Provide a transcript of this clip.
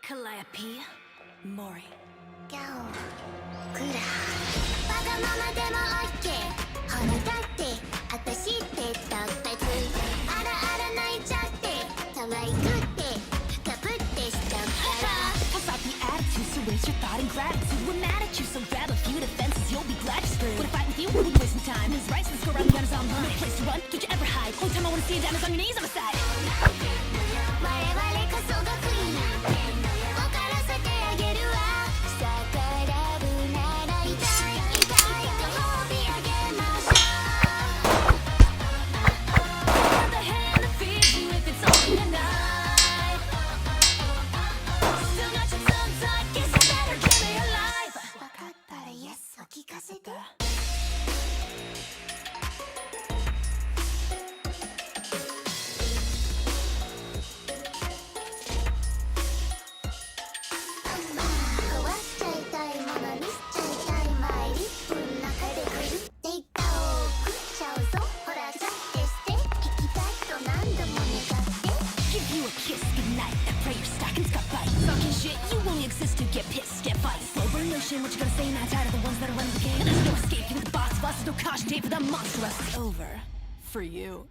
Calliope Mori Gawr Gura わがままでも OK ほらだってあたしって特別あらあら泣いちゃって可愛くってかぶってしちゃうから Toss off the attitude, so raise your thought and gratitude. We're mad at you, so grab a few defenses. You'll be glad you're screwed. Wanna fight with you? We'll be wasting time. Who's right? So let's go around the gun is on. No place to run. Don't you ever hide. Only time I wanna see you down is on your knees on the side. 我々こそがクイーン分からせてあげるわ逆らうなら痛い痛いと褒美あげましょう Got the hand that feeds you if it's only a night. Still got your tongue tied, guess you better keep me alive. 分かったら Yes を聞かせてYou a kiss goodnight. Pray your stockings got bites. Talking shit, you only exist to get pissed, get fight. Slow burn notion, what you gonna say now? Tired of the ones that are running the game. And there's no escape, you with the boss of us, no caution tape for the monster. Us is over for you.